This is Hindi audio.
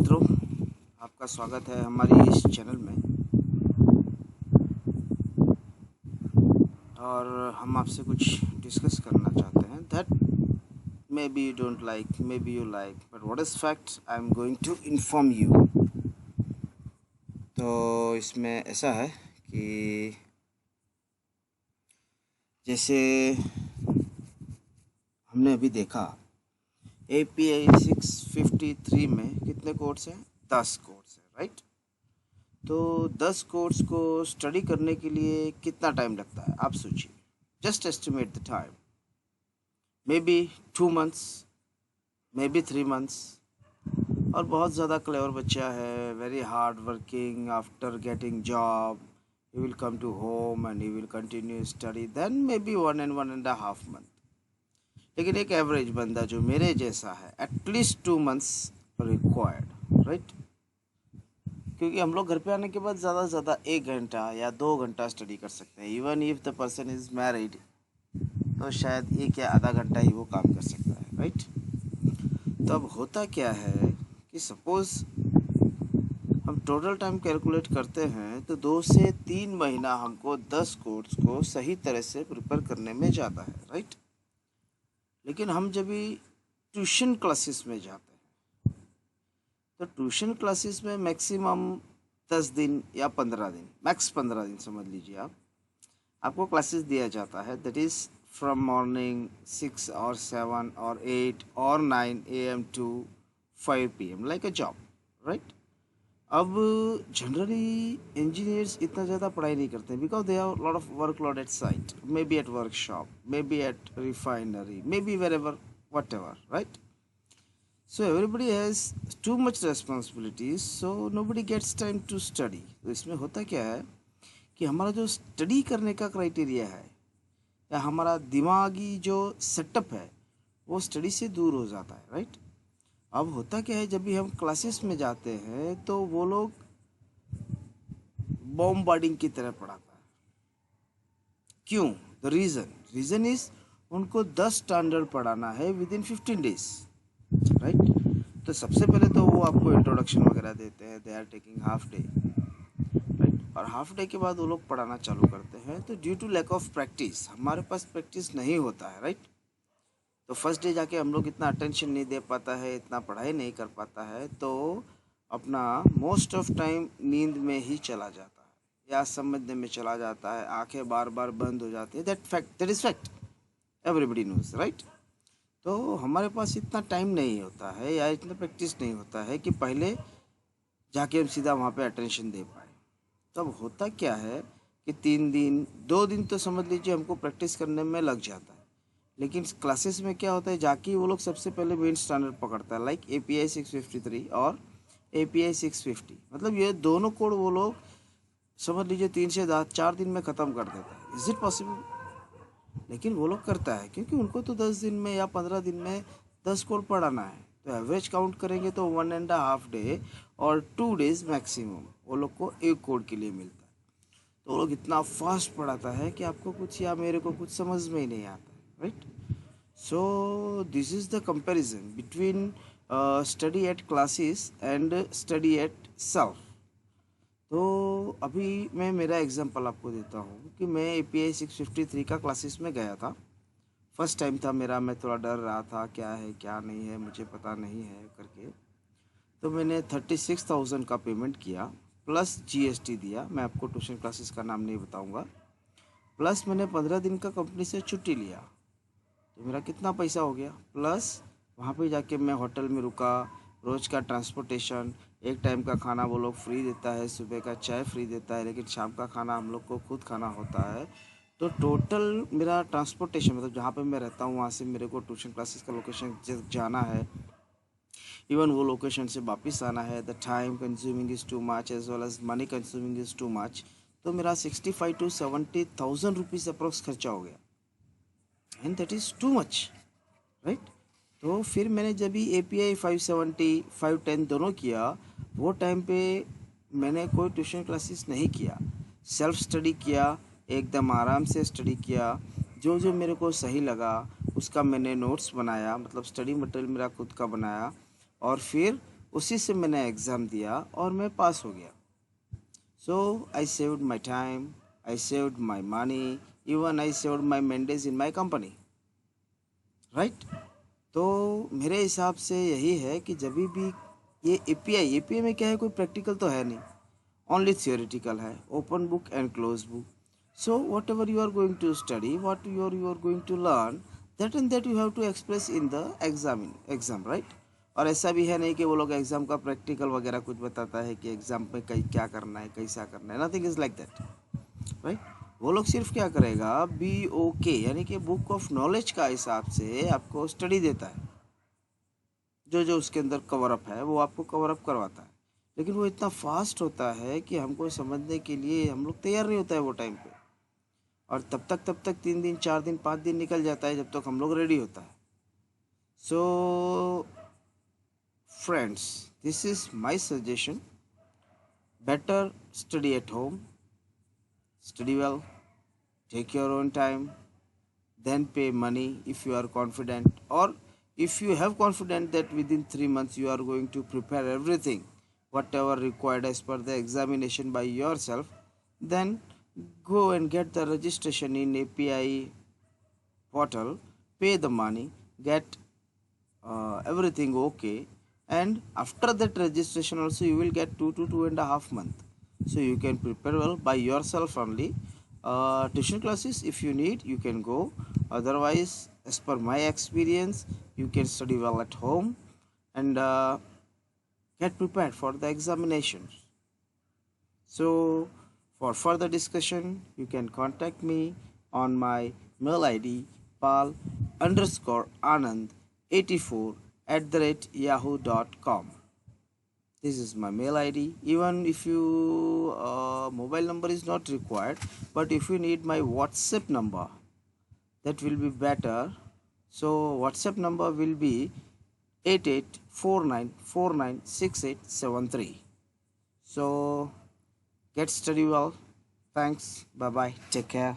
मित्रों, आपका स्वागत है हमारी इस चैनल में। और हम आपसे कुछ डिस्कस करना चाहते हैं that maybe you don't like, maybe you like, but what is fact I am going to inform you. तो इसमें ऐसा है कि जैसे हमने अभी देखा API 653 में कितने कोड्स हैं? 10 कोड्स हैं, राइट। तो 10 कोर्स को स्टडी करने के लिए कितना टाइम लगता है आप सोचिए। Just estimate the time, maybe 2 months, maybe 3 months। और बहुत ज़्यादा क्लेवर बच्चा है, very hard working, after getting job he will come to home and he will continue study, then maybe 1 and 1.5 month। लेकिन एक एवरेज बंदा जो मेरे जैसा है, एटलीस्ट 2 months रिक्वायर्ड, राइट। क्योंकि हम लोग घर पे आने के बाद ज़्यादा से ज़्यादा 1 घंटा या 2 घंटा स्टडी कर सकते हैं। Even if the person is married तो शायद 1 या आधा घंटा ही वो काम कर सकता है, राइट। तो अब होता क्या है कि सपोज़ हम टोटल टाइम कैलकुलेट करते हैं तो 2 से 3 महीना हमको 10 कोर्स को सही तरह से प्रिपेयर करने में जाता है, राइट। लेकिन हम जब भी ट्यूशन क्लासेस में जाते हैं तो ट्यूशन क्लासेस में मैक्सिमम 10 दिन या 15 दिन, मैक्स 15 दिन समझ लीजिए आपको क्लासेस दिया जाता है। दैट इज़ फ्रॉम मॉर्निंग 6 और 7 और 8 और 9 AM to 5 PM, like a job, right. अब जनरली इंजीनियर्स इतना ज़्यादा पढ़ाई नहीं करते because they have lot of workload at site, maybe at workshop, maybe at refinery, maybe wherever, whatever, right. So everybody has too much responsibilities, so nobody gets time to study। तो इसमें होता क्या है कि हमारा जो स्टडी करने का क्राइटेरिया है या हमारा दिमागी जो सेटअप है वो स्टडी से दूर हो जाता है, राइट। अब होता क्या है, जब भी हम क्लासेस में जाते हैं तो वो लोग बॉम्बार्डिंग की तरह पढ़ाता है। क्यों? द रीज़न इज उनको 10 स्टैंडर्ड पढ़ाना है विद इन 15 days, राइट। तो सबसे पहले तो वो आपको इंट्रोडक्शन वगैरह देते हैं, they are taking half day, right. और हाफ डे के बाद वो लोग पढ़ाना चालू करते हैं। तो due to lack of practice, हमारे पास प्रैक्टिस नहीं होता है, राइट। तो फर्स्ट डे जाके हम लोग इतना अटेंशन नहीं दे पाता है, इतना पढ़ाई नहीं कर पाता है, तो अपना मोस्ट ऑफ टाइम नींद में ही चला जाता है या समझने में चला जाता है, आंखें बार बार बंद हो जाती है। That is fact, everybody knows, right. तो हमारे पास इतना टाइम नहीं होता है या इतना प्रैक्टिस नहीं होता है कि पहले जाके हम सीधा वहाँ पे अटेंशन दे पाए। तब होता क्या है कि 3 दिन 2 दिन तो समझ लीजिए हमको प्रैक्टिस करने में लग जाता है। लेकिन क्लासेस में क्या होता है, जाके वो लोग सबसे पहले मेन स्टैंडर्ड पकड़ता है, लाइक API 653 और API 650। मतलब ये दोनों कोड वो लोग समझ लीजिए 3 से 4 दिन में ख़त्म कर देता है। Is it possible? लेकिन वो लोग करता है क्योंकि उनको तो 10 दिन में या 15 दिन में 10 कोड पढ़ाना है। तो एवरेज काउंट करेंगे तो 1.5 डे और 2 days मैक्सिमम वो लोग को एक कोड के लिए मिलता है। तो वो लोग इतना फास्ट पढ़ाता है कि आपको कुछ या मेरे को कुछ समझ में ही नहीं आता, right. So this is the comparison between study eight classes and study eight self. तो अभी मैं मेरा एग्जांपल आपको देता हूँ कि मैं API 653 का क्लासेस में गया था। फर्स्ट टाइम था मेरा, मैं थोड़ा डर रहा था क्या है क्या नहीं है मुझे पता नहीं है करके। तो मैंने 36,000 का पेमेंट किया प्लस GST दिया। मैं आपको ट्यूशन क्लासेस का नाम नहीं बताऊंगा। प्लस मैंने 15 दिन का कंपनी से छुट्टी लिया, तो मेरा कितना पैसा हो गया। प्लस वहाँ पे जाके मैं होटल में रुका, रोज़ का ट्रांसपोर्टेशन, एक टाइम का खाना वो लोग फ्री देता है, सुबह का चाय फ्री देता है, लेकिन शाम का खाना हम लोग को खुद खाना होता है। तो टोटल मेरा ट्रांसपोर्टेशन, मतलब जहाँ पे मैं रहता हूँ वहाँ से मेरे को ट्यूशन क्लासेस का लोकेशन जाना है, इवन वो लोकेशन से वापस आना है, the time consuming is too much as well as money consuming is too much. तो मेरा 65 to 70,000 रुपीज़ अप्रोक्स खर्चा हो गया, and that is too much, right. तो फिर मैंने जब भी API 570 510 दोनों किया, वो टाइम पे मैंने कोई ट्यूशन क्लासेस नहीं किया, सेल्फ स्टडी किया, एकदम आराम से स्टडी किया। जो जो मेरे को सही लगा उसका मैंने नोट्स बनाया, मतलब स्टडी मटेरियल मेरा खुद का बनाया, और फिर उसी से मैंने एग्ज़ाम दिया और मैं पास हो गया. So I saved my time, I saved my money, even I saved my Mendes in my company. Right? तो मेरे हिसाब से यही है कि जब भी ये एपीआई में क्या है, कोई प्रैक्टिकल तो है नहीं, ओनली थियोरिटिकल है, open book and close book. So whatever you are going to study, what you are going to learn, that and that you have to express in the exam, right. और ऐसा भी है नहीं कि वो लोग एग्ज़ाम का प्रैक्टिकल वगैरह कुछ बताता है कि एग्ज़ाम में कहीं क्या करना है, कैसा करना है, nothing is like that, right. वो लोग सिर्फ क्या करेगा, BOK यानी कि बुक ऑफ नॉलेज का हिसाब से आपको स्टडी देता है. जो जो उसके अंदर कवर अप है वो आपको कवर अप करवाता है, लेकिन वो इतना फास्ट होता है कि हमको समझने के लिए हम लोग तैयार नहीं होता है वो टाइम पे. और तब तक 3 दिन 4 दिन 5 दिन निकल जाता है जब तक हम लोग रेडी होता है. So friends, this is my suggestion. Better study at home, study well, take your own time, then pay money if you are confident, or if you have confidence that within 3 months you are going to prepare everything whatever required as per the examination by yourself, then go and get the registration in API portal, pay the money, get everything okay, and after that registration also you will get 2 to 2.5 months, so you can prepare well by yourself only. Tuition classes if you need you can go, otherwise as per my experience you can study well at home and get prepared for the examinations. So for further discussion you can contact me on my mail ID pal_anand84@yahoo.com. This is my mail ID. Even if you mobile number is not required, but if you need my WhatsApp number, that will be better. So WhatsApp number will be 8849496873. So get study well. Thanks. Bye bye. Take care.